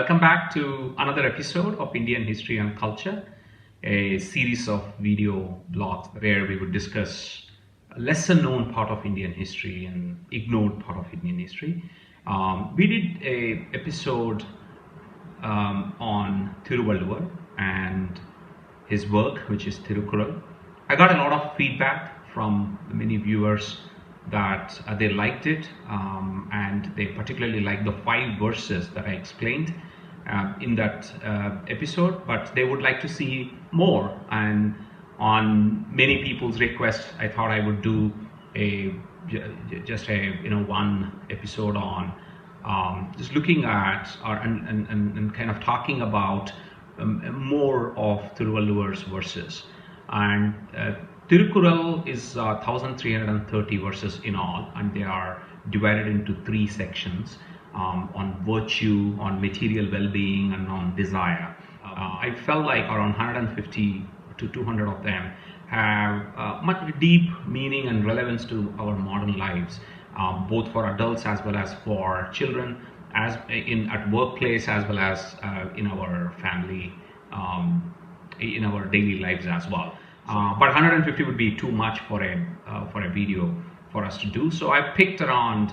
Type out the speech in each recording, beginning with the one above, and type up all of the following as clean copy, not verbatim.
Welcome back to another episode of Indian History and Culture, a series of video blogs where we would discuss a lesser known part of Indian history and ignored part of Indian history. We did a episode on Tirukkural and his work, which is Tirukkural. I got a lot of feedback from many viewers that they liked it, and they particularly liked the 5 verses that I explained in that episode, but they would like to see more. And on many people's request, I thought I would do just a one episode on just looking at and kind of talking about more of Tiruvallur's verses. And Tirukkural is 1330 verses in all, and they are divided into 3 sections on virtue, on material well-being, and on desire. I felt like around 150 to 200 of them have much deep meaning and relevance to our modern lives, both for adults as well as for children, as at workplace as well as in our family, in our daily lives as well. But 150 would be too much for a video for us to do. So I picked around,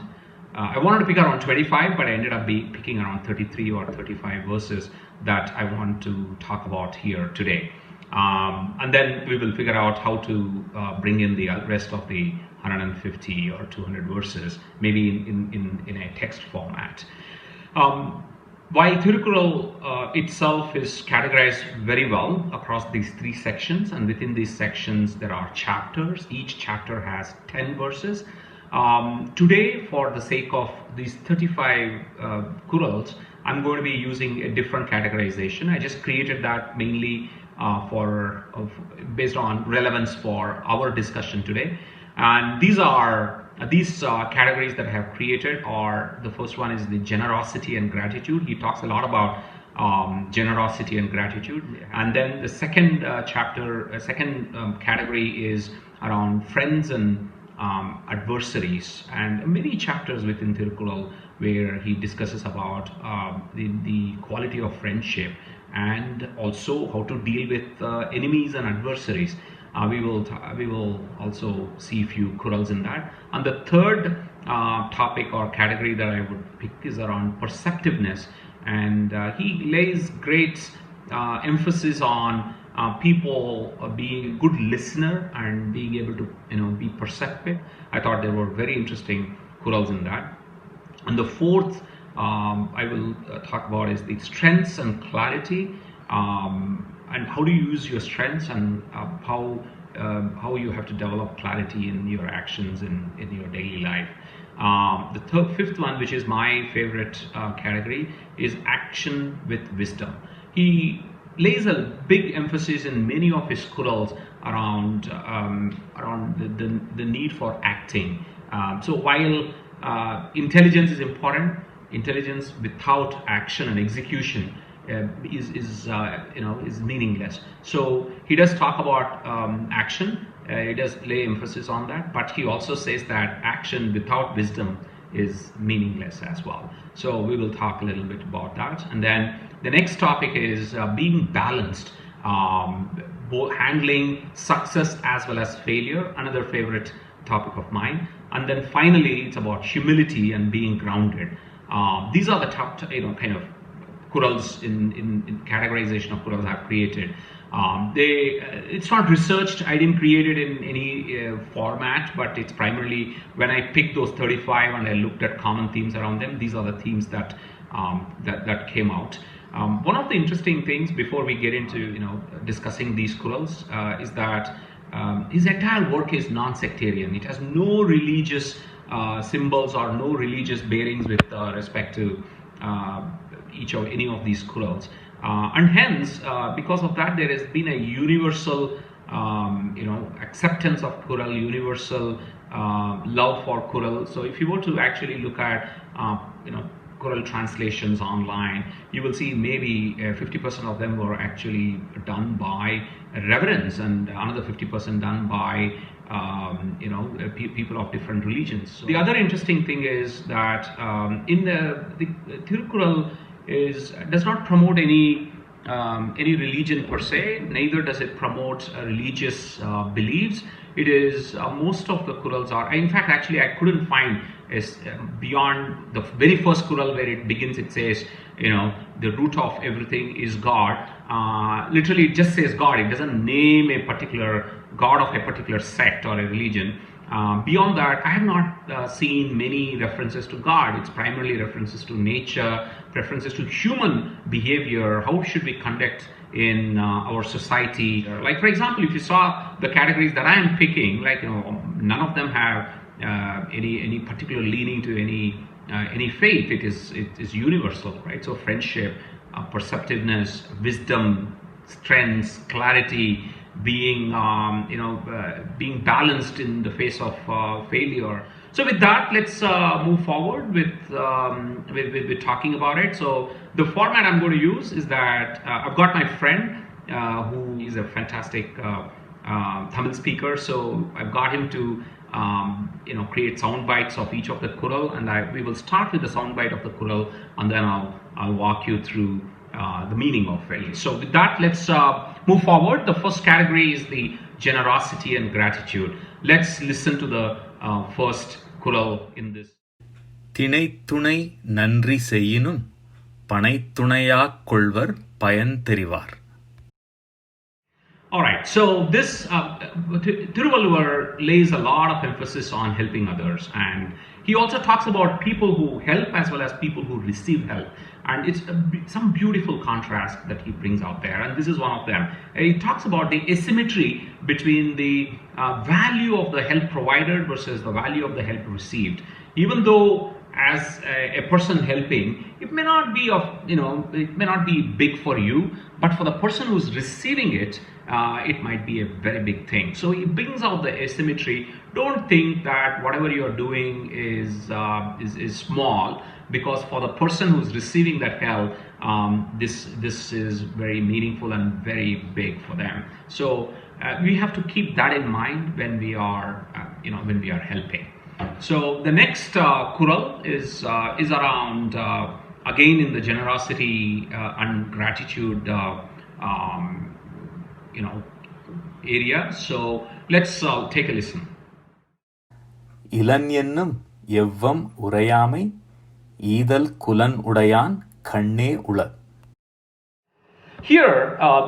I wanted to pick around 25, but I ended up picking around 33 or 35 verses that I want to talk about here today. And then we will figure out how to bring in the rest of the 150 or 200 verses, maybe in a text format. While Tirukkural itself is categorized very well across these 3 sections, and within these sections there are chapters. Each chapter has 10 verses. Today, for the sake of these 35 Kurals, I'm going to be using a different categorization. I just created that mainly based on relevance for our discussion today. And these categories that I have created are, the first one is the generosity and gratitude. He talks a lot about generosity and gratitude. And then the second category is around friends and adversaries, and many chapters within Tirukkural where he discusses about the quality of friendship and also how to deal with enemies and adversaries. We will also see a few Kurals in that. And the third topic or category that I would pick is around perceptiveness, and he lays great emphasis on people being a good listener and being able to be perceptive. I thought there were very interesting Kurals in that. And the fourth I will talk about is the strengths and clarity, and how do you use your strengths, and how you have to develop clarity in your actions in your daily life. The fifth one, which is my favorite category, is action with wisdom. He lays a big emphasis in many of his Kurals around the need for acting. So while intelligence is important, intelligence without action and execution is meaningless. So he does talk about action. He does lay emphasis on that, but he also says that action without wisdom is meaningless as well. So we will talk a little bit about that. And then the next topic is being balanced, both handling success as well as failure, another favorite topic of mine. And then finally, it's about humility and being grounded. These are the top kind of Kurals in categorization of Kurals I've created. It's not researched. I didn't create it in any format, but it's primarily when I picked those 35 and I looked at common themes around them. These are the themes that came out. One of the interesting things before we get into discussing these Kurals is that his entire work is non-sectarian. It has no religious symbols or no religious bearings with respect to any of these Kurals, and hence because of that there has been a universal acceptance of Kural, universal love for Kural. So if you were to actually look at Kural translations online, you will see maybe 50% of them were actually done by reverends, and another 50% done by people of different religions. So the other interesting thing is that in the Tirukkural does not promote any religion per se, neither does it promote religious beliefs. It is most of the Kurals are, in fact, actually, I couldn't find is beyond the very first Kural where it begins. It says, the root of everything is God. Literally, it just says God. It doesn't name a particular God of a particular sect or a religion. Beyond that, I have not seen many references to God. It's primarily references to nature, references to human behavior, how should we conduct in our society. Like, for example, if you saw the categories that I am picking, like, none of them have any particular leaning to any faith. It is universal, right? So friendship, perceptiveness, wisdom, strengths, clarity, being being balanced in the face of failure. So with that, let's move forward with talking about it. So the format I'm going to use is that I've got my friend who is a fantastic Tamil speaker. So I've got him to create sound bites of each of the Kural, and we will start with the sound bite of the Kural, and then I'll walk you through the meaning of it. So with that, let's move forward. The first category is the generosity and gratitude. Let's listen to the first Kural in this. தினைத்துணை நன்றி செய்யினும் பனைத்துணையாக் கொள்வர் பயன் தெரிவார். All right, so this Tirukkural lays a lot of emphasis on helping others, and he also talks about people who help as well as people who receive help, and it's some beautiful contrast that he brings out there, and this is one of them. He talks about the asymmetry between the value of the help provided versus the value of the help received. Even though as a person helping, it may not be it may not be big for you, but for the person who's receiving it, it might be a very big thing. So he brings out the asymmetry. Don't think that whatever you're doing is small, because for the person who's receiving that help, this is very meaningful and very big for them. So we have to keep that in mind when we are helping. So the next Kural is around again in the generosity and gratitude area. So let's take a listen. இலன் என்னும் எவ்வம் உரையாமை ஈதல் குலன் உடையான் கண்ணே உள. Here,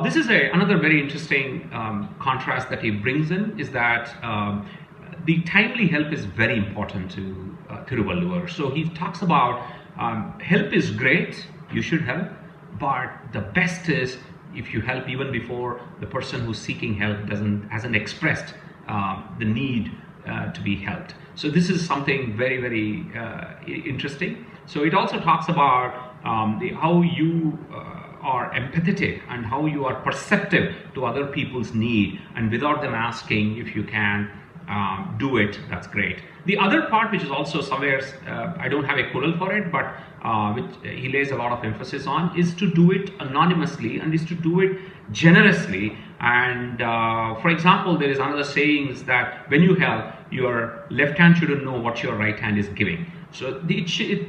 this is another very interesting contrast that he brings in, is that the timely help is very important to Tirukkural. So he talks about help is great, you should help, but the best is if you help even before the person who's seeking help hasn't expressed the need to be helped. So this is something very, very interesting. So it also talks about how you are empathetic and how you are perceptive to other people's need, and without them asking, if you can do it, that's great. The other part, which is also somewhere, I don't have a Kural for it, but which he lays a lot of emphasis on, is to do it anonymously and is to do it generously. And for example, there is another saying is that when you help, your left hand shouldn't know what your right hand is giving. So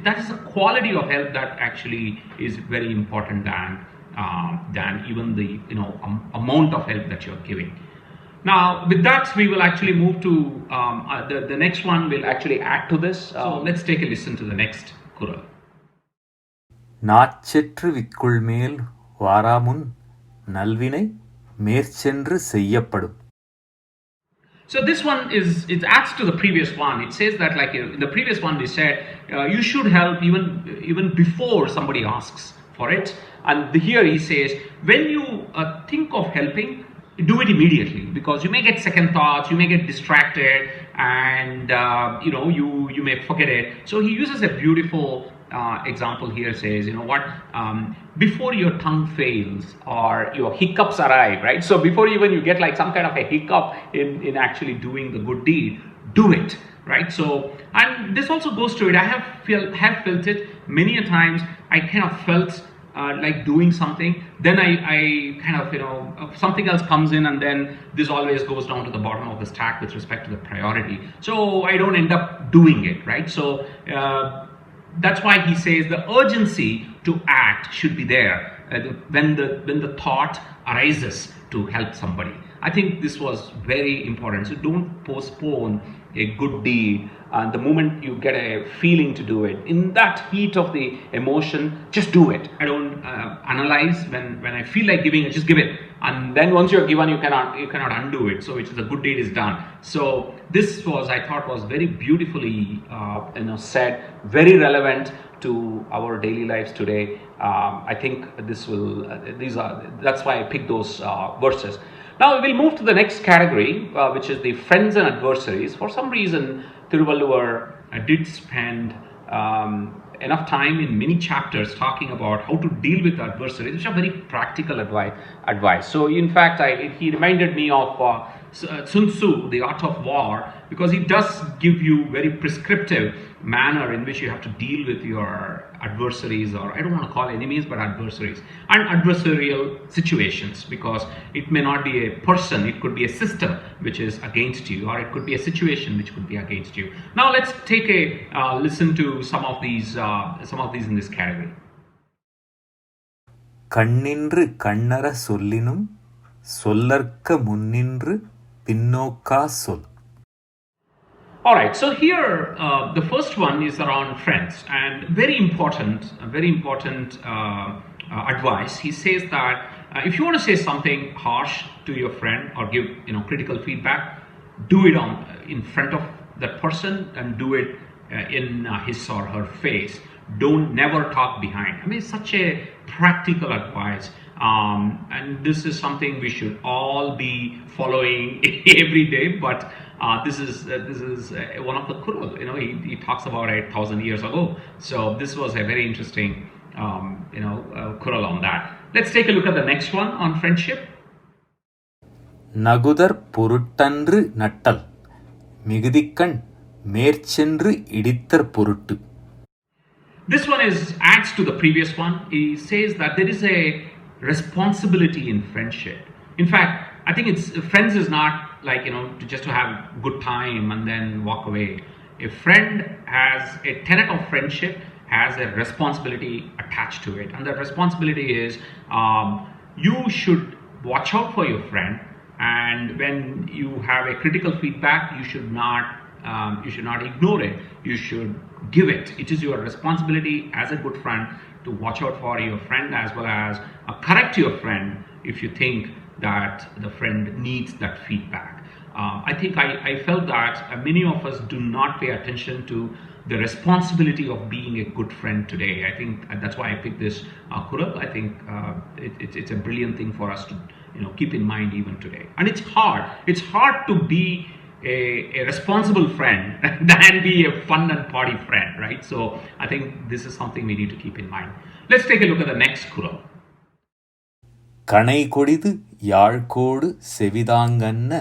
that is a quality of help that actually is very important than even the amount of help that you're giving. Now, with that, we will actually move to the next one. Will actually add to this. So let's take a listen to the next Kural. நாச்செற்று விக்குள் மேல் வாராமுன் நல்வினை மேற்சென்று செய்யப்படும். So this one it adds to the previous one. It says that, like in the previous one we said, you should help even before somebody asks for it. And here he says, when you think of helping, do it immediately, because you may get second thoughts, you may get distracted, and you may forget it. So he uses a beautiful example here. Says, before your tongue fails or your hiccups arrive, right? So before even you get like some kind of a hiccup in actually doing the good deed, do it, right? So, and this also goes to it. I have felt it many a times. I kind of felt like doing something, then I kind of something else comes in, and then this always goes down to the bottom of the stack with respect to the priority. So I don't end up doing it, right? So that's why he says the urgency to act should be there when the thought arises to help somebody. I think this was very important. So don't postpone a good deed, and the moment you get a feeling to do it, in that heat of the emotion, just do it. I don't analyze. When I feel like giving it, just give it, and then once you're given, you cannot undo it. So which is a good deed is done. So this was, I thought, was very beautifully said, very relevant to our daily lives today. I think this will that's why I picked those verses. Now we'll move to the next category, which is the friends and adversaries. For some reason, Tiruvallur did spend enough time in many chapters talking about how to deal with adversaries, which are very practical advice. So in fact, he reminded me of Sun Tzu, The Art of War, because he does give you very prescriptive manner in which you have to deal with your adversaries, or I don't want to call enemies, but adversaries, and adversarial situations, because it may not be a person, it could be a system which is against you, or it could be a situation which could be against you. Now let's take a listen to some of these in this category. கண்ணின்று கண்ணற சொல்லினும் சொல்லற்க முன்னின்று பின்னோக்கா சொல். All right, so here the first one is around friends, and very important advice. He says that if you want to say something harsh to your friend or give critical feedback, do it in front of that person and do it in his or her face. Don't never talk behind. I mean, it's such a practical advice, and this is something we should all be following every day. But this is one of the Kural. He talks about 1,000 years ago. So this was a very interesting Kural on that. Let's take a look at the next one on friendship. நகுதற் பொருட்டன்று நட்டல் மிகுதிக்கண் மேற்சென்று இடித்தற் பொருட்டு. This one adds to the previous one. He says that there is a responsibility in friendship. In fact, I think friends is not like to have good time and then walk away. A friend has a tenet of friendship, has a responsibility attached to it, and that responsibility is you should watch out for your friend, and when you have a critical feedback, you should not ignore it. You should give it. It is your responsibility as a good friend to watch out for your friend, as well as correct your friend if you think that the friend needs that feedback. I think I felt that many of us do not pay attention to the responsibility of being a good friend today. I think that's why I picked this Kural. I think it's a brilliant thing for us to keep in mind even today. And it's hard. It's hard to be a responsible friend than be a fun and party friend, right? So I think this is something we need to keep in mind. Let's take a look at the next Kural. கணை கொடிது யாழ்கோடு செவிதாங்கன்ன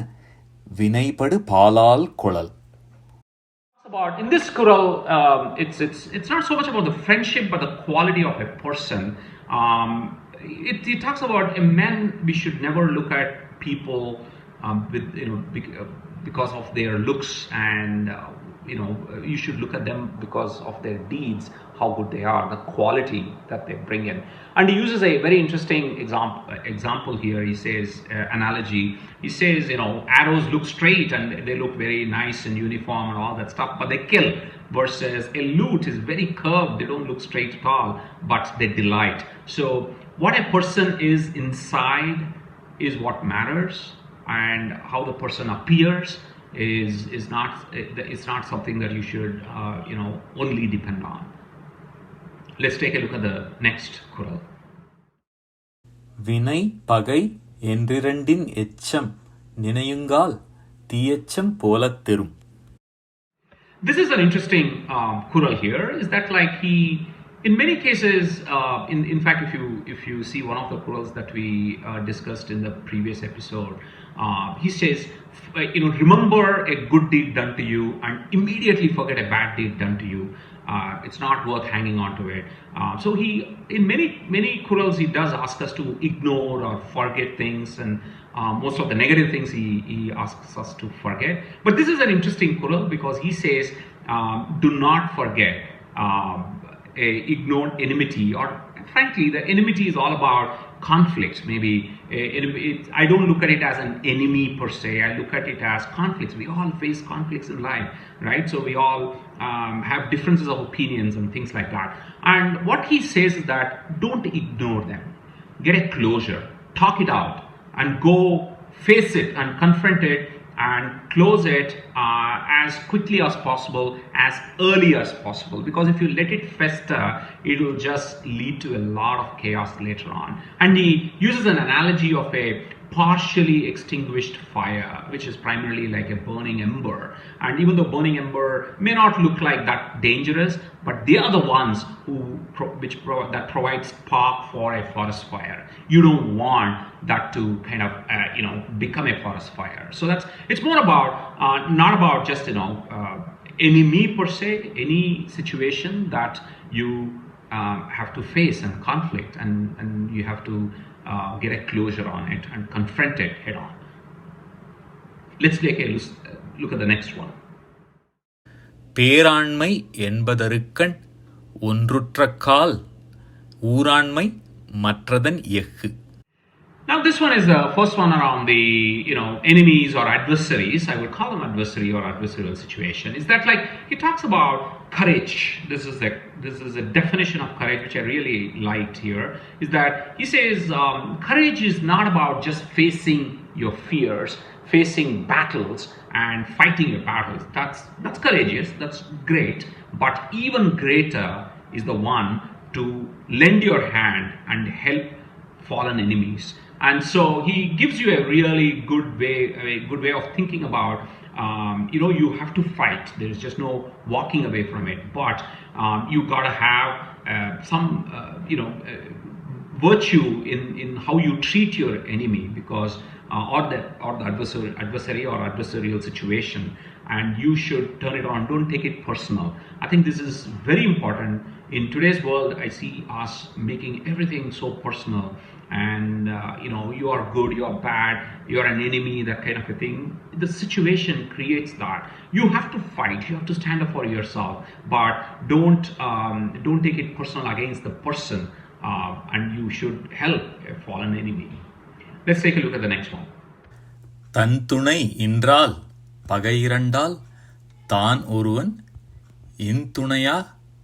வினைபடு பாலால் கொளல். In this Kural, it's not so much about the friendship, but the quality of a person. It talks about a man. We should never look at people with because of their looks, and you should look at them because of their deeds, how good they are, the quality that they bring in. And he uses a very interesting example here. He says analogy. He says arrows look straight and they look very nice and uniform and all that stuff, but they kill. Versus a lute is very curved. They don't look straight at all, but they delight. So what a person is inside is what matters, and how the person appears is not something that you should only depend on. Let's take a look at the next Kural. வினை பகை என்றிரண்டின் எச்சம் நினையுங்கால் தீயச்சம் போலத் தெரும். This is an interesting Kural here. Is that like he, in many cases, in fact, if you see one of the Kurals that we discussed in the previous episode, he says, remember a good deed done to you and immediately forget a bad deed done to you. It's not worth hanging on to it. So he, in many Kurals, he does ask us to ignore or forget things, and most of the negative things he asks us to forget. But this is an interesting Kural because he says, do not forget a ignored enmity, or frankly, the enmity is all about conflicts. Maybe I don't look at it as an enemy per se. I look at it as conflicts. We all face conflicts in life, right? So we all have differences of opinions and things like that. And what he says is that don't ignore them. Get a closure, talk it out, and go face it and confront it and close it as quickly as possible, as early as possible. Because if you let it fester, it will just lead to a lot of chaos later on. And he uses an analogy of a partially extinguished fire, which is primarily like a burning ember. And even though burning ember may not look like that dangerous, but they are the ones that provide spark for a forest fire. You don't want that to kind of become a forest fire. So it's more about not about just enemy per se, any situation that you have to face and conflict, and you have to get a closure on it and confront it head on. Let's take a look at the next one. பேராண்மை என்பதற்கண் ஒன்றுற்றக்கால் ஊராண்மை மற்றதன் எஃகு. Now this one is the first one around the enemies or adversaries. I would call them adversary or adversarial situation. Is that like he talks about courage. This is a definition of courage which I really liked here. Is that he says courage is not about just facing your fears, facing battles and fighting your battles. That's courageous. That's great. But even greater is the one to lend your hand and help fallen enemies. And so he gives you a really good way of thinking about you have to fight. There's just no walking away from it. But you gotta have some virtue in how you treat your enemy, because or the adversary or adversarial situation, and you should turn it on. Don't take it personal. I think this is very important. In today's world, I see us making everything so personal, and you are good, you are bad, you are an enemy, that kind of a thing. The situation creates that. You have to fight, you have to stand up for yourself, but don't take it personal against the person, and you should help a fallen enemy. Let's take a look at the next one. தன் துணை இன்றால் பகையிரண்டால் தான் ஒருவன் இன்துணையா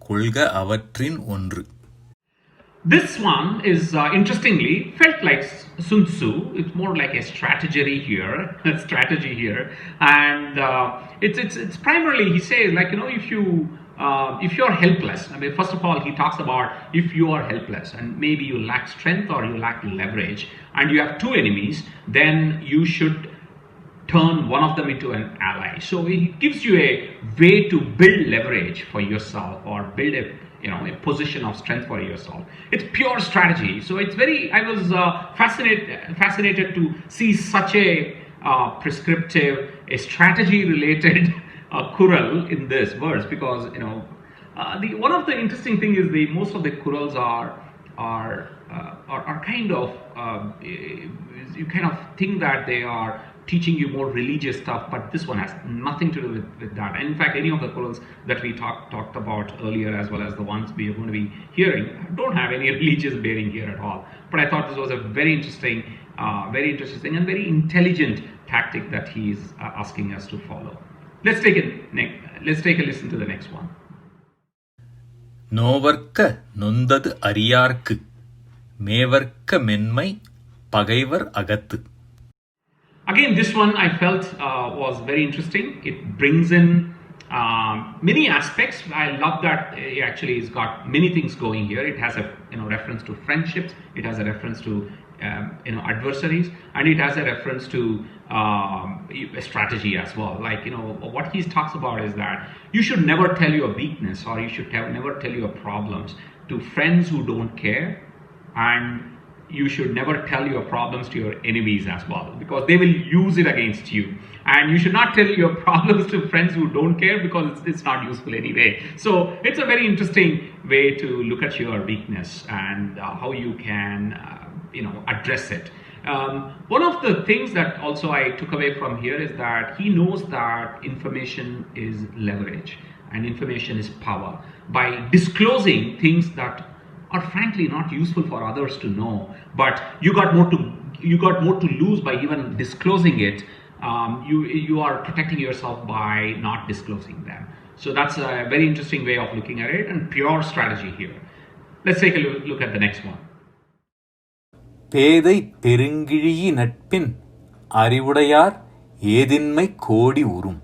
கொள்க அவற்றின் ஒன்று. This one is interestingly felt like Sun Tzu. It's more like a strategy here, and it's primarily, he says, like, if you're helpless. I mean, first of all, he talks about if you are helpless and maybe you lack strength or you lack leverage, and you have two enemies, then you should turn one of them into an ally. So he gives you a way to build leverage for yourself, or build a position of strength for yourself. It's pure strategy. So I was fascinated to see such a prescriptive, a strategy related kural in this verse, because one of the interesting thing is most of the kurals are kind of you kind of think that they are teaching you more religious stuff, but this one has nothing to do with that. And in fact, any of the kurals that we talked about earlier, as well as the ones we are going to be hearing, don't have any religious bearing here at all. But I thought this was a very interesting and very intelligent tactic that he's asking us to follow. Let's take a listen to the next one. நோவர்க்க நொந்தது அறியார்க்கு மேவர்க்க மென்மை பகைவர் அகத்து. Again, this one I felt was very interesting. It brings in many aspects. I love that actually it's got many things going here. It has a reference to friendships. It has a reference to adversaries, and it has a reference to a strategy as well. Like what he talks about is that you should never tell your weakness, or you should never tell your problems to friends who don't care, and you should never tell your problems to your enemies as well, because they will use it against you. And you should not tell your problems to friends who don't care, because it's not useful anyway. So it's a very interesting way to look at your weakness and how you can address it. One of the things that also I took away from here is that he knows that information is leverage and information is power. By disclosing things that are frankly not useful for others to know, but you got more to lose by even disclosing it. You are protecting yourself by not disclosing them. So that's a very interesting way of looking at it, and pure strategy here. Let's take a look at the next one. பேதை பெருங்கிழியி நட்பின் அறிவுடையார் ஏதின்மை கோடி உறும்.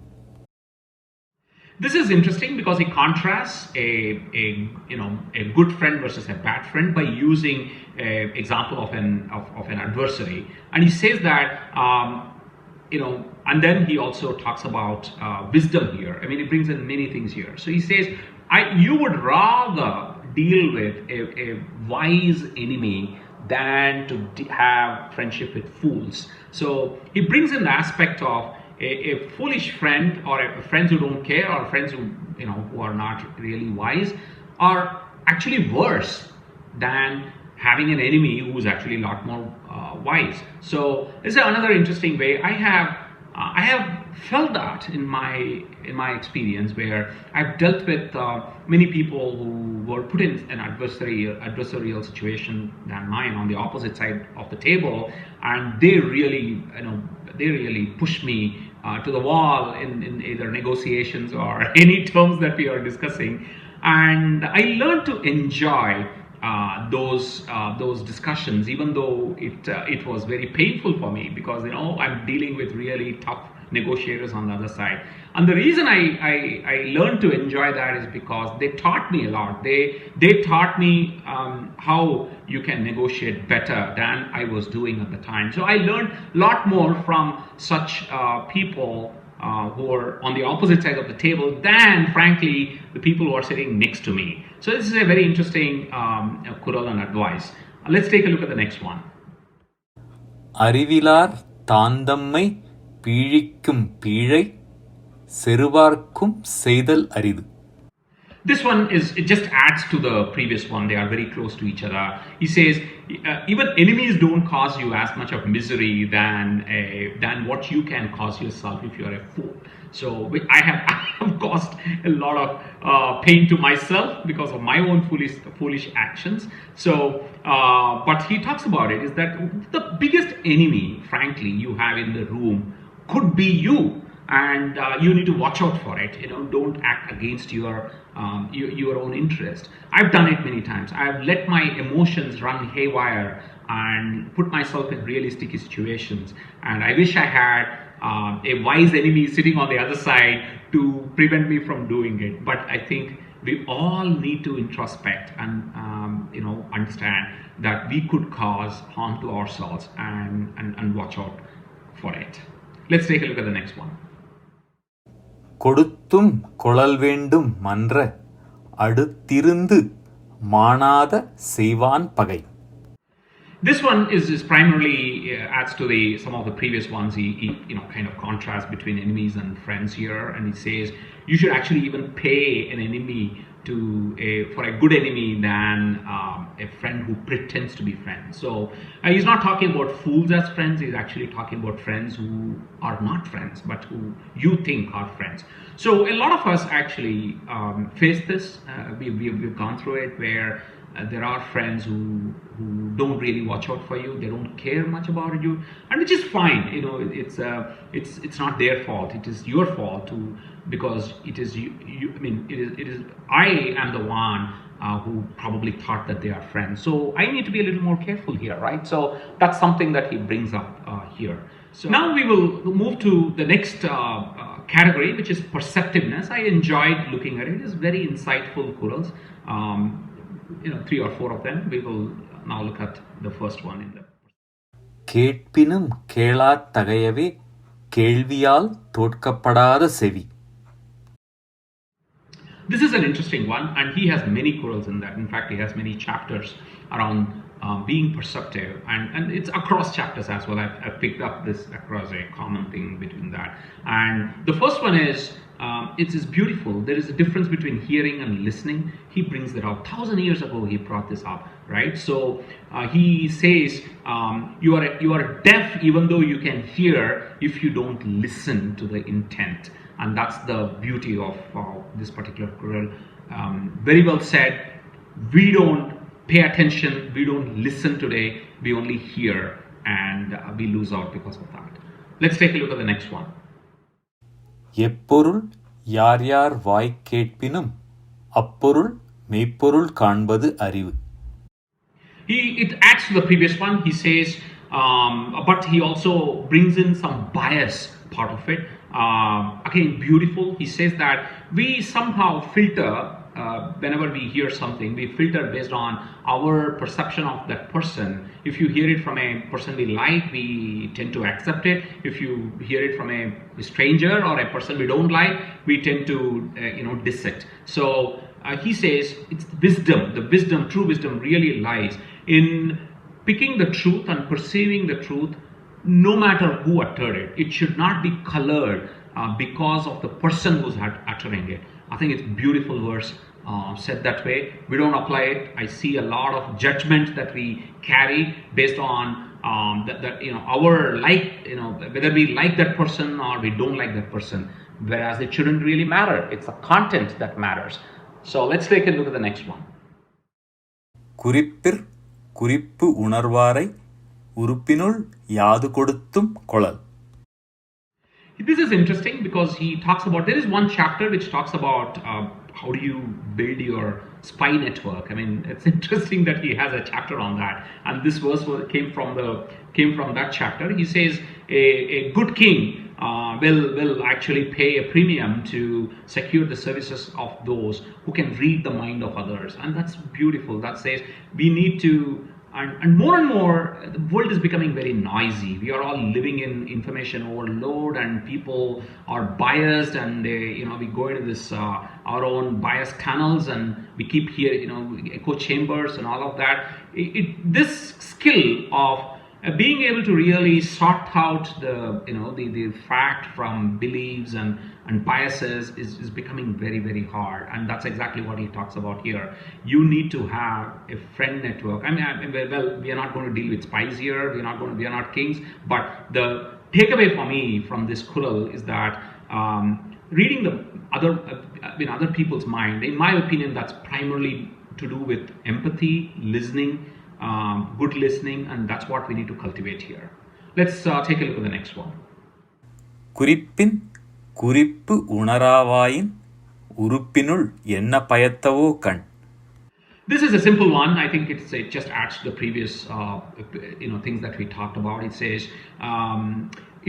This is interesting because he contrasts a good friend versus a bad friend by using an example of an adversary, and he says that and then he also talks about wisdom here. I mean, he brings in many things here. So he says, you would rather deal with a wise enemy than to have friendship with fools. So he brings in the aspect of a foolish friend, or friends who don't care, or friends who are not really wise, are actually worse than having an enemy who's actually a lot more wise. So this is another interesting way. I have felt that in my experience, where I've dealt with many people who were put in an adversarial situation than mine on the opposite side of the table, and they really pushed me to the wall in either negotiations or any terms that we are discussing, and I learned to enjoy those discussions, even though it was very painful for me, because I'm dealing with really tough negotiators on the other side. And the reason I learned to enjoy that is because they taught me a lot. They taught me how you can negotiate better than I was doing at the time. So I learned a lot more from such people who are on the opposite side of the table than, frankly, the people who are sitting next to me. So this is a very interesting Kural and advice. Let's take a look at the next one. அறிவிலார் தாந்தம்மை பீழிக்கும் பீழை செருவார்க்கும் செய்தல் அரிது. This one it just adds to the previous one. They are very close to each other. He says even enemies don't cause you as much of misery than what you can cause yourself if you are a fool. So I have caused a lot of pain to myself because of my own foolish actions. So but he talks about it is that the biggest enemy, frankly, you have in the room could be you. And you need to watch out for it. Don't act against your own interest. I've done it many times. I've let my emotions run haywire and put myself in really sticky situations. And I wish I had a wise enemy sitting on the other side to prevent me from doing it. But I think we all need to introspect and understand that we could cause harm to ourselves and watch out for it. Let's take a look at the next one. கொடுத்தும் கொளல் வேண்டும் மன்ற அடுத்திருந்து மானாத செய்வான் பகை. This one is primarily adds to some of the previous ones. He kind of contrast between enemies and friends here, and he says you should actually even pay an enemy for a good enemy than a friend who pretends to be friends. So he's not talking about fools as friends. He's actually talking about friends who are not friends but who you think are friends. So a lot of us actually face this. We've gone through it, where there are friends who don't really watch out for you. They don't care much about you, and which is fine. It's not their fault. It is your fault because it is you. I mean, it is. I am the one who probably thought that they are friends. So I need to be a little more careful here, right? So that's something that he brings up here. So now we will move to the next category, which is perceptiveness. I enjoyed looking at it. It's very insightful Kurals. 3 or 4 of them. We will now look at the first one in the கேட்பினும் கேளாத் தகையவே கேள்வியால் தோற்கப்படாத செவி. This is an interesting one, and he has many Kurals in that. In fact, he has many chapters around being perceptive, and it's across chapters as well. I've picked up this across a common thing between that. And the first one is it is beautiful. There is a difference between hearing and listening. He brings that up. 1,000 years ago, he brought this up, right? So he says you are deaf even though you can hear if you don't listen to the intent. And that's the beauty of this particular Kural. Very well said. We don't pay attention, we don't listen today, we only hear, and we lose out because of that. Let's take a look at the next one. எப்பொருள் யார் யார் வாய்க் கேட்பினும் அப்பொருள் மெய்ப்பொருள் காண்பது அறிவு. It adds to the previous one. He says, but he also brings in some bias part of it. Again, beautiful. He says that we somehow filter whenever we hear something. We filter based on our perception of that person. If you hear it from a person we like, we tend to accept it. If you hear it from a stranger or a person we don't like, we tend to diss it. So he says it's wisdom. The wisdom, true wisdom, really lies in picking the truth and perceiving the truth, no matter who uttered it. It should not be colored because of the person who's uttering it. I think it's a beautiful verse said that way. We don't apply it. I see a lot of judgment that we carry based on our whether we like that person or we don't like that person, whereas it shouldn't really matter. It's the content that matters. So let's take a look at the next one. குறிப்பிற் குறிப்பு உணர்வாரை உறுப்பினுள் யாது கொடுத்தும் கொளல். This is interesting because he talks about, there is one chapter which talks about how do you build your spy network. I mean, it's interesting that he has a chapter on that, and this verse came from that chapter. He says a good king will actually pay a premium to secure the services of those who can read the mind of others, and that's beautiful. That says we need to. And more, the world is becoming very noisy. We are all living in information overload, and people are biased, and we go into this our own bias tunnels, and we keep hearing echo chambers and all of that. This skill of being able to really sort out the fact from beliefs and biases is becoming very, very hard, and that's exactly what he talks about here. You need to have a friend network. I mean, well, we are not going to deal with spies here. We are not kings. But the takeaway for me from this Kural is that reading the other people's mind, in my opinion, that's primarily to do with empathy, listening, good listening, and that's what we need to cultivate here. Let's take a look at the next one. குறிப்பின் குறிப்பு உணராவாயின் உறுப்பினுள் என்ன பயத்தவோ கண். This is a simple one. I think it just adds to the previous things that we talked about. It says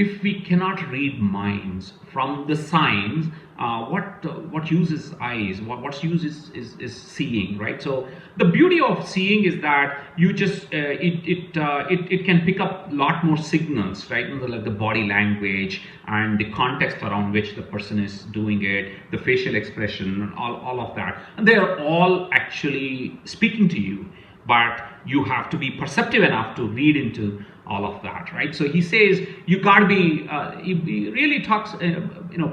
if we cannot read minds from the signs, what use is eyes? What's use is seeing, right? So the beauty of seeing is that you just it can pick up a lot more signals, right? Like the body language and the context around which the person is doing it, the facial expression, all of that, and they are all actually speaking to you. But you have to be perceptive enough to read into all of that, right? So he says you got to be. He really talks,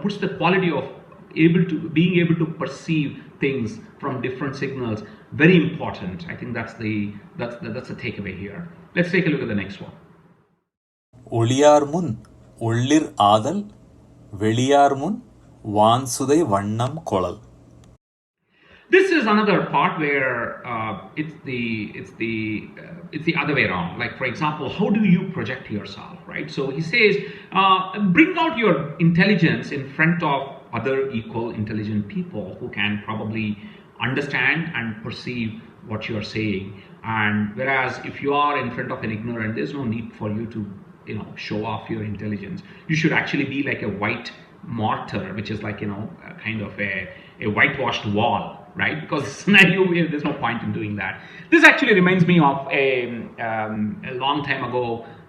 puts the quality of being able to perceive things from different signals very important. I think that's the takeaway here. Let's take a look at the next one. ஒளியார் முன் ஒள்ளிர் ஆதல் வெளியார் முன் வான்சுதை வண்ணம் கொளல். This is another part where it's the other way around. Like, for example, how do you project yourself, right? So he says, bring out your intelligence in front of other equal intelligent people who can probably understand and perceive what you're saying. And whereas if you are in front of an ignorant, there's no need for you to show off your intelligence. You should actually be like a white mortar, which is like kind of a whitewashed wall, right? Because the scenario, there's no point in doing that. This actually reminds me of a long time ago.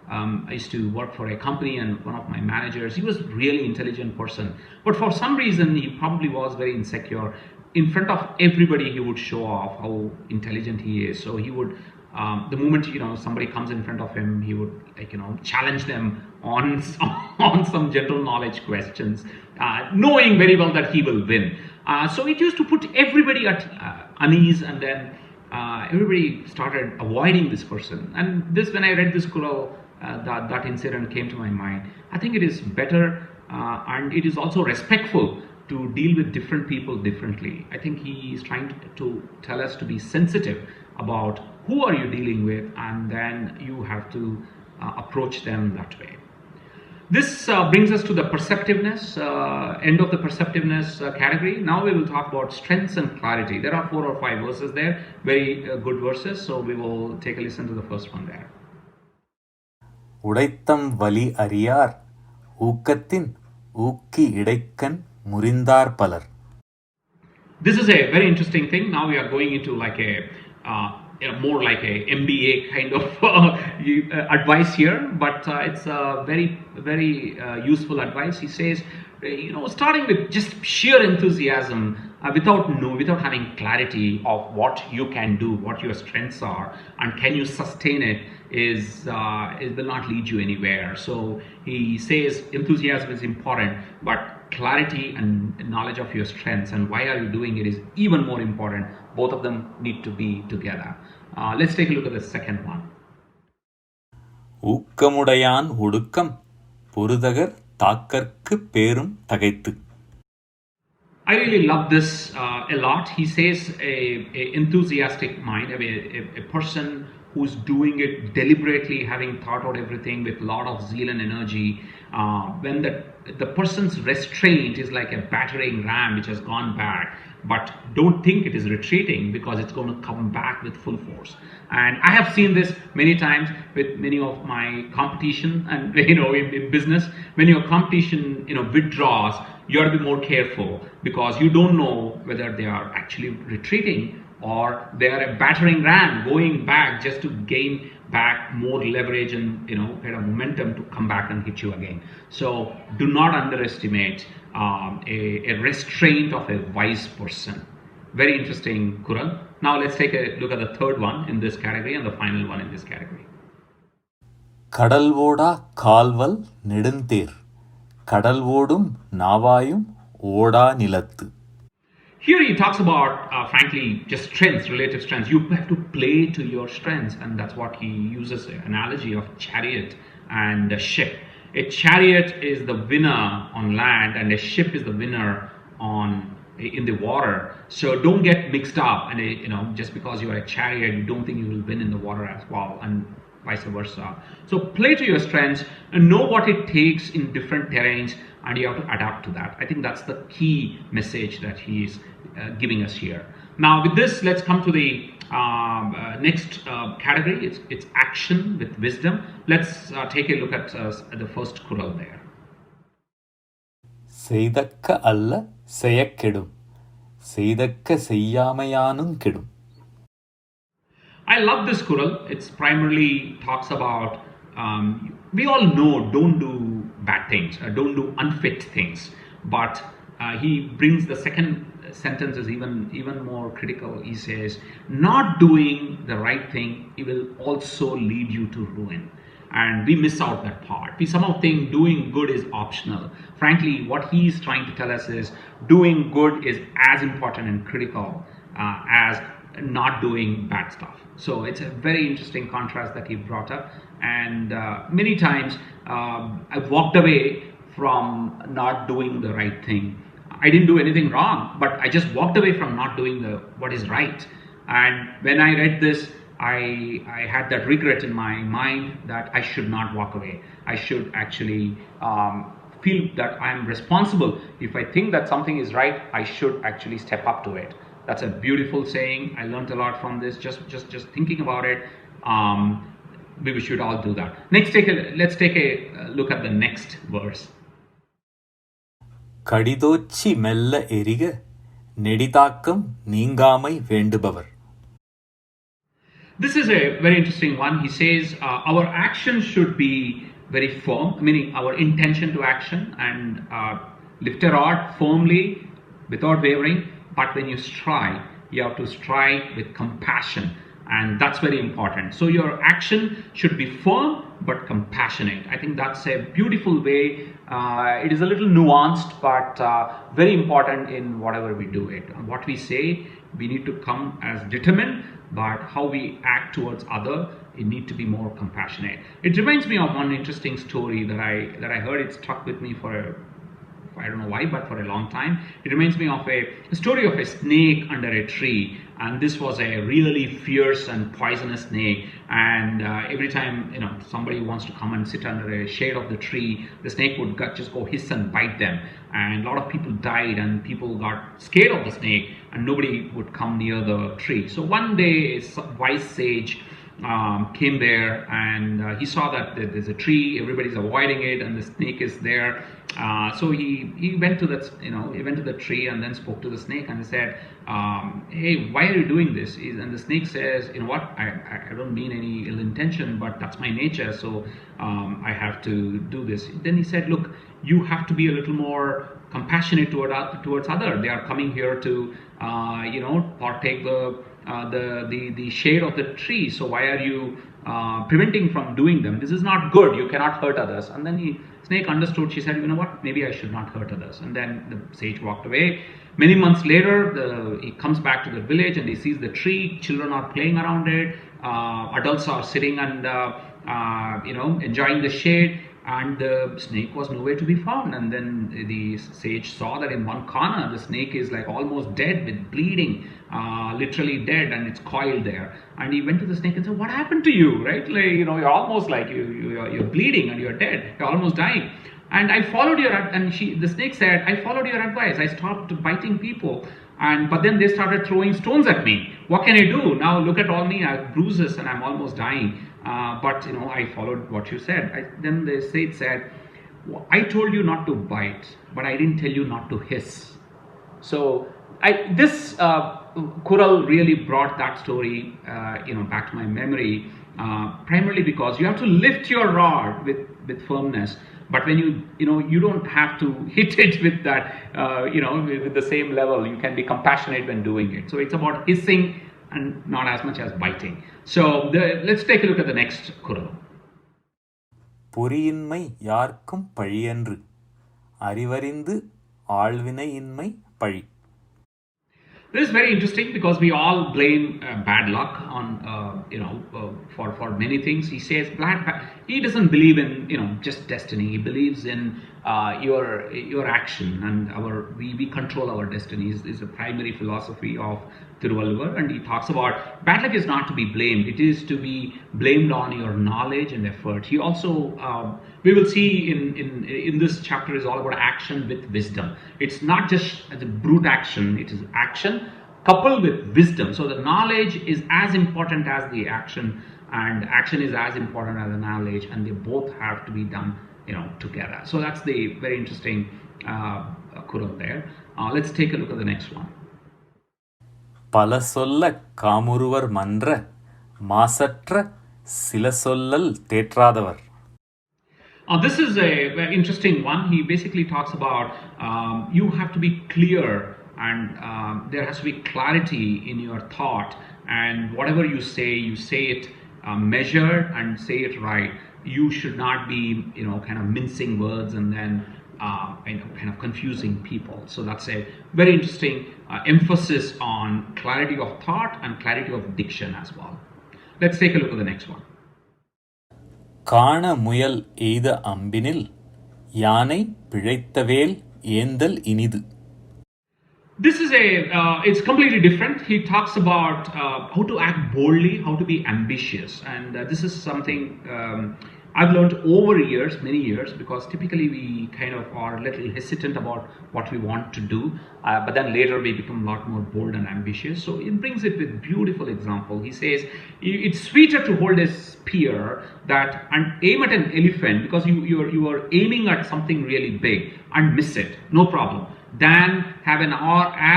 I used to work for a company, and one of my managers, he was really intelligent person, but for some reason he probably was very insecure. In front of everybody he would show off how intelligent he is. So he would the moment somebody comes in front of him, he would challenge them on some general knowledge questions, knowing very well that he will win. So it used to put everybody at unease, and then everybody started avoiding this person. And when I read this Kural, that incident came to my mind. I think it is better, and it is also respectful to deal with different people differently. I think he is trying to tell us to be sensitive about who are you dealing with, and then you have to approach them that way. This brings us to the perceptiveness, end of the perceptiveness category. Now we will talk about strengths and clarity. There are 4 or 5 verses there, very good verses. So we will take a listen to the first one there. உடைத்தம் வலி அறியார் ஊக்கத்தின் ஊக்கி இடைக்கண் முறிந்தார் பலர். This is a very interesting thing. Now we are going into like more like a MBA kind of advice here, but it's a very useful advice. He says, starting with just sheer enthusiasm, without having clarity of what you can do, what your strengths are, and can you sustain it, it will not lead you anywhere. So he says enthusiasm is important, but clarity and knowledge of your strengths and why are you doing it is even more important. Both of them need to be together. Let's take a look at the second one. ஊக்கமுடையான் ஒடுக்கம் பொருதகர் தாக்கற்கு பேரும் தகைத்து. I really love this a lot. He says a enthusiastic mind, a person who's doing it deliberately, having thought out everything with a lot of zeal and energy. When the person's restraint is like a battering ram which has gone back, but don't think it is retreating because it's going to come back with full force. And I have seen this many times with many of my competition, and in business, when your competition withdraws, you have to be more careful because you don't know whether they are actually retreating or they are a battering ram going back just to gain back more leverage and kind of momentum to come back and hit you again. So do not underestimate a restraint of a wise person. Very interesting Kural. Now let's take a look at the third one in this category and the final one in this category. கடல்வோடா கால்வல் நெடுந்தேர் கடல்வோடும் நாவாயும் ஓடா நிலத்து. Here he talks about, frankly, just strengths, relative strengths. You have to play to your strengths, and that's what he uses an analogy of chariot and a ship. A chariot is the winner on land, and a ship is the winner in the water. So don't get mixed up, and just because you are a chariot, you don't think you will win in the water as well, and vice versa. So play to your strengths and know what it takes in different terrains, and you have to adapt to that. I think that's the key message that he is giving us here. Now with this, let's come to the next category. It's action with wisdom. Let's take a look at the first Kural there. செய்தக்க அல்ல செயக்கெடும் செய்தக்க செய்யாமையானும் கெடும். I love this Kural. It's primarily talks about we all know don't do bad things, don't do unfit things, but he brings the second sentence is even more critical. He says not doing the right thing, it will also lead you to ruin. And we miss out that part. We somehow think doing good is optional. Frankly, what he's trying to tell us is doing good is as important and critical as not doing bad stuff. So it's a very interesting contrast that he brought up, and many times I've walked away from not doing the right thing. I didn't do anything wrong, but I just walked away from not doing what is right. And when I read this, I had that regret in my mind that I should not walk away. I should actually feel that I am responsible. If I think that something is right, I should actually step up to it. That's a beautiful saying. I learned a lot from this. Just thinking about it. We should all do that. Let's take a look at the next verse. கடிதோச்சி மெல்ல எரிக நெடிதாக்கம் நீங்காமை வேண்டுபவர். This is a very interesting one. He says our action should be very firm, meaning our intention to action, and lift a rod firmly without wavering. But when you strike, you have to strike with compassion, and that's very important. So your action should be firm but compassionate. I think that's a beautiful way. It is a little nuanced, but very important in whatever we do it. What we say, we need to come as determined, but how we act towards other, it need to be more compassionate. It reminds me of one interesting story that I heard. It stuck with me for I don't know why, but for a long time. It reminds me of a story of a snake under a tree, and this was a really fierce and poisonous snake. And every time somebody wants to come and sit under a shade of the tree, the snake would just go hiss and bite them. And a lot of people died, and people got scared of the snake, and nobody would come near the tree. So one day, a wise sage came there, and he saw that there's a tree, everybody's avoiding it, and the snake is there. So he went to the tree and then spoke to the snake, and he said, hey, why are you doing this? And the snake says, you know what, I don't mean any ill intention, but that's my nature, so I have to do this. Then he said, look, you have to be a little more compassionate towards other. They are coming here to partake the shade of the tree, so why are you preventing from doing them? This is not good, you cannot hurt others. And then snake understood. She said, you know what, maybe I should not hurt others. And then the sage walked away. Many months later, he comes back to the village, and he sees the tree, children are playing around it, adults are sitting and enjoying the shade, and the snake was nowhere to be found. And then the sage saw that in one corner the snake is like almost dead, with bleeding, literally dead, and it's coiled there. And he went to the snake and said, what happened to you, right? Like, you're almost like you're bleeding and you're dead, you're almost dying. And I followed the snake said, I followed your advice, I stopped biting people, but then they started throwing stones at me. What can I do? Now look at all me, I have bruises and I'm almost dying. But I followed what you said. Then the sage said, I told you not to bite, but I didn't tell you not to hiss. So this Kural really brought that story back to my memory, primarily because you have to lift your rod with firmness. But when you don't have to hit it with that, with the same level. You can be compassionate when doing it. So it's about hissing and not as much as biting. So let's take a look at the next Kural. பொறியின்மை யார்க்கும் பழியன்று அறிவறிந்து ஆழ்வினையின்மை பழி. This is very interesting because we all blame bad luck on for many things. He says he doesn't believe in just destiny. He believes in your action, and we control our destiny is a primary philosophy of Tirukkural. And he talks about bad luck is not to be blamed. It is to be blamed on your knowledge and effort. He also we will see in this chapter is all about action with wisdom. It's not just the brute action, it is action coupled with wisdom. So the knowledge is as important as the action, and action is as important as the knowledge, and they both have to be done together. So that's the very interesting Kural there. Let's take a look at the next one. பல சொல்ல காமுறுவர் மன்ற மாசற்ற சில சொல்லல் தேற்றாதவர். This is a very interesting one. He basically talks about you have to be clear, and there has to be clarity in your thought, and whatever you say it measured and say it right. You should not be kind of mincing words and then kind of confusing people. So that's a very interesting emphasis on clarity of thought and clarity of diction as well. Let's take a look at the next one. காண முயல் எய்த அம்பினில் யானை பிழைத்தவேல் ஏந்தல் இனிது. This is it's completely different. He talks about how to act boldly, how to be ambitious, and this is something I've learned over years, many years, because typically we kind of are a little hesitant about what we want to do, but then later we become a lot more bold and ambitious. So it brings it with beautiful example. He says it's sweeter to hold a spear and aim at an elephant, because you are aiming at something really big and miss it, no problem, than have an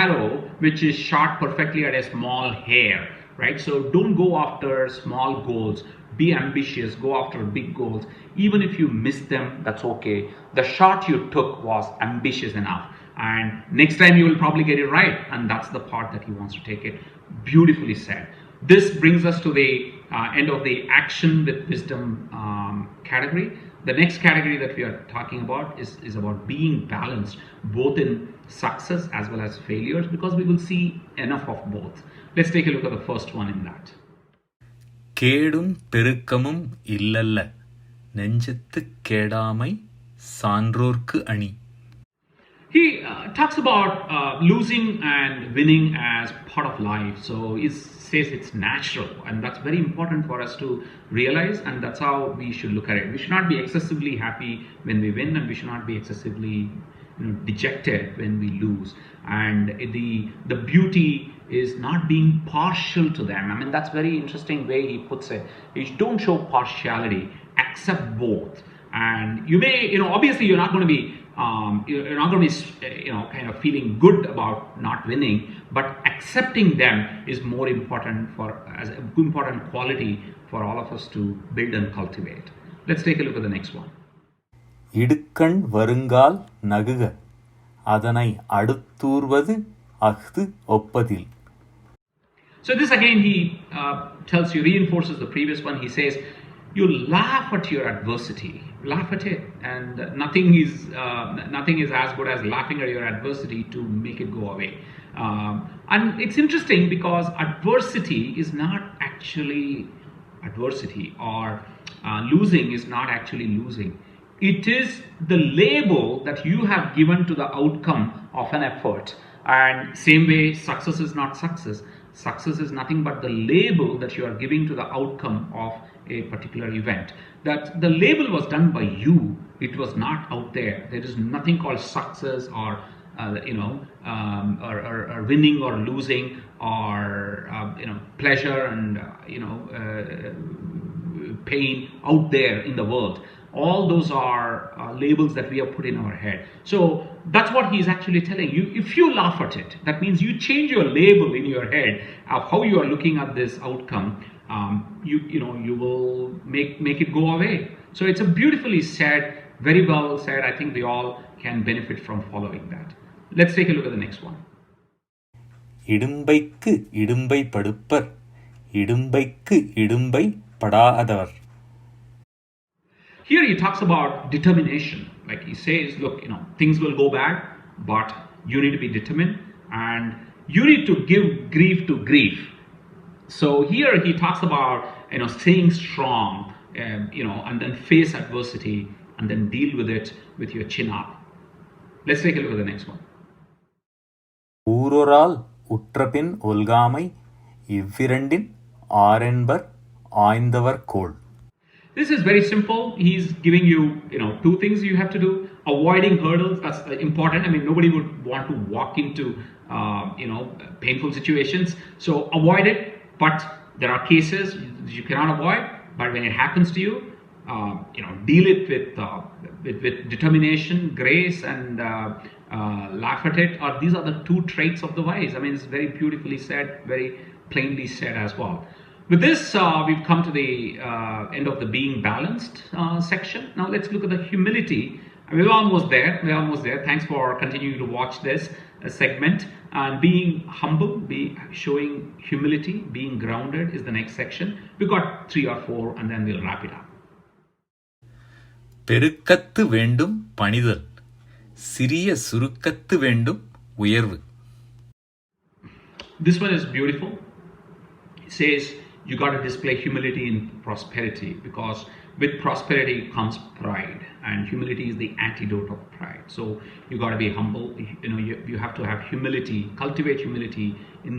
arrow which is shot perfectly at a small hare, right? So don't go after small goals. Be ambitious, go after big goals. Even if you miss them, that's okay. The shot you took was ambitious enough, and next time you will probably get it right, and that's the part that he wants to take it. Beautifully said. This brings us to the end of the action with wisdom category. The next category that we are talking about is about being balanced, both in success as well as failures, because we will see enough of both. Let's take a look at the first one in that. கேடும் பெருக்கமும் இல்லல்ல நெஞ்சத்து கேடாமை சான்றோர்க்கு அணி. He talks about losing and winning as part of life. So he says it's natural, and that's very important for us to realize. And that's how we should look at it. We should not be excessively happy when we win, and we should not be excessively, dejected when we lose. And the beauty is not being partial to them. I mean, that's very interesting way he puts it. You don't show partiality, accept both. And you may, obviously you're not going to be you're not going to be, kind of feeling good about not winning, but accepting them is more important as an important quality for all of us to build and cultivate. Let's take a look at the next one. இடுக்கண் வருங்கால் நகுக அதனை அடுத்தூர்வது அஃது ஒப்பதில். So this again he reinforces the previous one. He says, you laugh at your adversity, laugh at it, and nothing is as good as laughing at your adversity to make it go away. And it's interesting because adversity is not actually adversity, or losing is not actually losing. It is the label that you have given to the outcome of an effort. And same way, success is not success. Success is nothing but the label that you are giving to the outcome of a particular event. That the label was done by you. It was not out there. There is nothing called success or or winning or losing, or pleasure and pain out there in the world. All those are labels that we have put in our head. So that's what he's actually telling you. If you laugh at it, that means you change your label in your head of how you are looking at this outcome. You will make it go away. So it's a beautifully said, very well said. I think we all can benefit from following that. Let's take a look at the next one. இடும்பைக்கு இடும்பை படுப்பர் இடும்பைக்கு இடும்பை படாதவர். Here he talks about determination. Like he says, look, things will go bad, but you need to be determined, and you need to give grief to grief. So here he talks about staying strong, and then face adversity, and then deal with it with your chin up. Let's take a look at the next one. ஊரொரால் உற்றபின் ஒல்காமை இவ்விரண்டின் ஆரென்பர் ஆய்ந்தவர் கோள். This is very simple. He's giving you, two things you have to do. Avoiding hurdles, that's important. I mean, nobody would want to walk into, painful situations. So avoid it. But there are cases you cannot avoid. But when it happens to you, deal it with determination, grace, and laugh at it. Or these are the two traits of the wise. I mean, it's very beautifully said, very plainly said as well. With this, we've come to the end of the being balanced section. Now let's look at the humility. We're almost there. Thanks for continuing to watch this segment. And being humble, showing humility, being grounded is the next section. We've got 3 or 4, and then we'll wrap it up. பெருக்கத்து வேண்டும் பணிதல் சிறிய சுருக்கத்து வேண்டும் உயர்வு. This one is beautiful. It says, you got to display humility in prosperity, because with prosperity comes pride, and humility is the antidote of pride. So you got to be humble. You have to have humility, cultivate humility in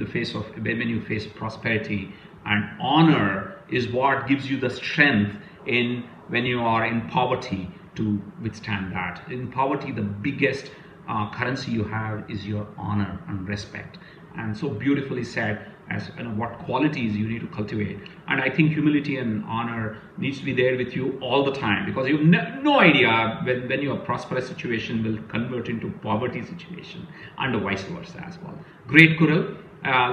the face of when you face prosperity. And honor is what gives you the strength when you are in poverty to withstand that. In poverty, the biggest currency you have is your honor and respect. And so beautifully said, as what qualities you need to cultivate. And I think humility and honor needs to be there with you all the time, because you have no idea when your prosperous situation will convert into poverty situation, and vice versa as well. Great Kural.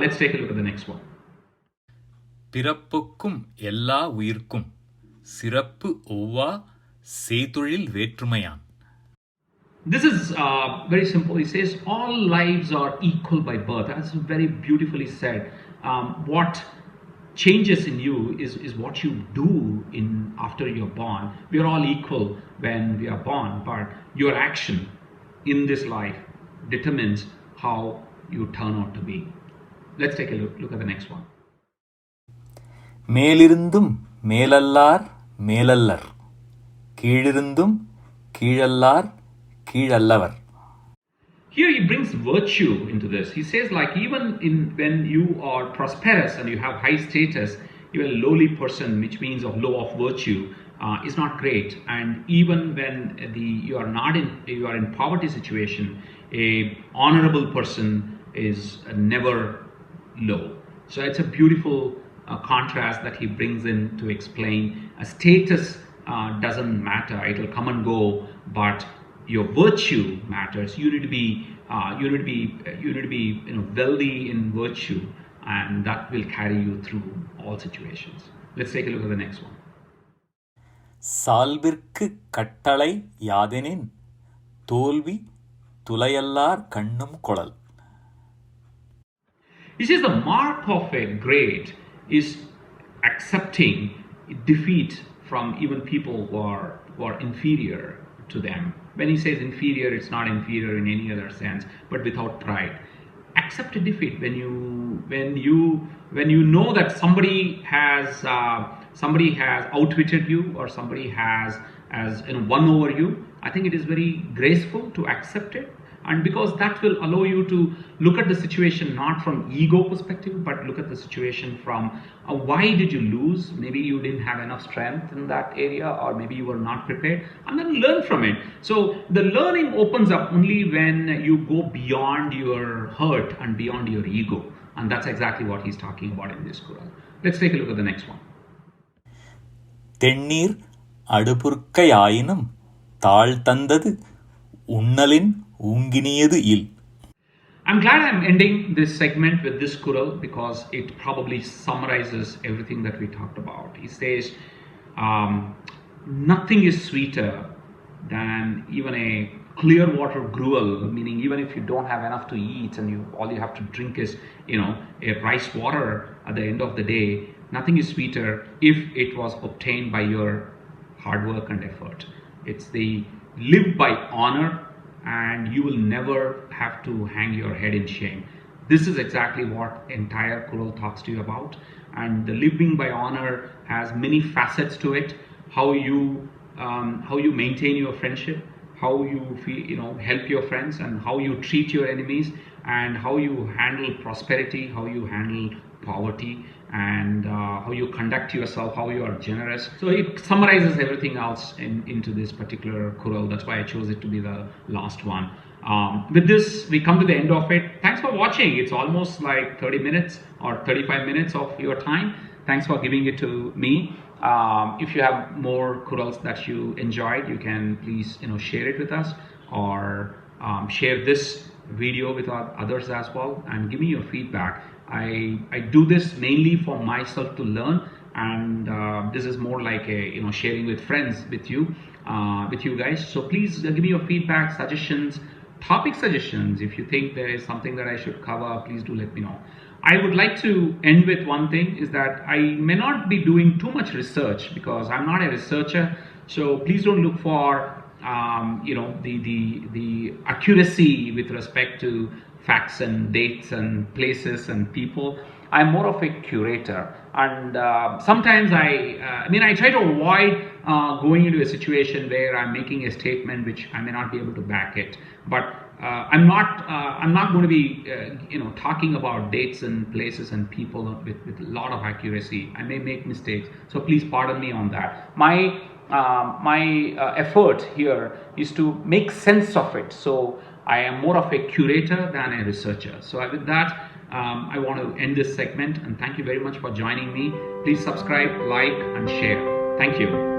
Let's take a look at the next one. பிறப்புக்கும் எல்லா உயிர்க்கும் சிறப்பு ஒவ்வா செய்தொழில் வேற்றுமையான். This is very simple. He says all lives are equal by birth. That's very beautifully said. What changes in you is what you do after you're born. We are all equal when we are born, but your action in this life determines how you turn out to be. Let's take a look at the next one. மேலிருந்தும் மேலல்லார் மேலல்லர் கீழிருந்தும் கீழல்லார் கீழல்லவர். Here he brings virtue into this. He says, like, even when you are prosperous and you have high status, you're a lowly person, which means of low of virtue, is not great. And even when you are in poverty situation, a honorable person is never low. So it's a beautiful contrast that he brings in to explain a status doesn't matter. It will come and go, but your virtue matters. You need to be wealthy in virtue, and that will carry you through all situations. Let's take a look at the next one. சால்பிற்கு கட்டளை யாதெனின் தோல்வி துளையல்லார் கண்ணும் கொளல். He says the mark of a great is accepting defeat from even people who are inferior to them. When he says inferior, it's not inferior in any other sense, but without pride. Accept a defeat when you know that somebody has outwitted you, or somebody has won over you. I think it is very graceful to accept it, and because that will allow you to look at the situation not from ego perspective, but look at the situation from why did you lose? Maybe you didn't have enough strength in that area, or maybe you were not prepared, and then learn from it. So the learning opens up only when you go beyond your hurt and beyond your ego, and that's exactly what he's talking about in this Quran. Let's take a look at the next one. தென்னீர் அடுபுற்கையாயினும் தாழ் தந்தது உண்ணலின் ஊங்கினியது இல். I'm glad I'm ending this segment with this Quran because it probably summarizes everything that we talked about. He says, nothing is sweeter than even a clear water gruel, meaning even if you don't have enough to eat and all you have to drink is a rice water at the end of the day, nothing is sweeter if it was obtained by your hard work and effort. It's the live by honor, and you will never have to hang your head in shame. This is exactly what entire Quran talks to you about, and the living by honor has many facets to it. How you maintain your friendship, how you help your friends, and how you treat your enemies, and how you handle prosperity, how you handle poverty, and how you conduct yourself, how you are generous. So it summarizes everything else into this particular Quran. That's why I chose it to be the last one. With this, we come to the end of it. Thanks for watching. It's almost like 30 minutes or 35 minutes of your time. Thanks for giving it to me. If you have more Qurans that you enjoyed, you can please share it with us, or share this video with others as well, and give me your feedback. I do this mainly for myself to learn, and this is more like a sharing with friends with you guys. So please give me your feedback, suggestions, topic suggestions. If you think there is something that I should cover, please do let me know. I would like to end with one thing, is that I may not be doing too much research because I'm not a researcher. So please don't look for the accuracy with respect to facts and dates and places and people. I'm more of a curator, and sometimes I try to avoid going into a situation where I'm making a statement which I may not be able to back it. But I'm not going to be talking about dates and places and people with a lot of accuracy. I may make mistakes, so please pardon me on that. My effort here is to make sense of it. So I am more of a curator than a researcher. So with that, I want to end this segment, and thank you very much for joining me. Please subscribe, like, and share. Thank you.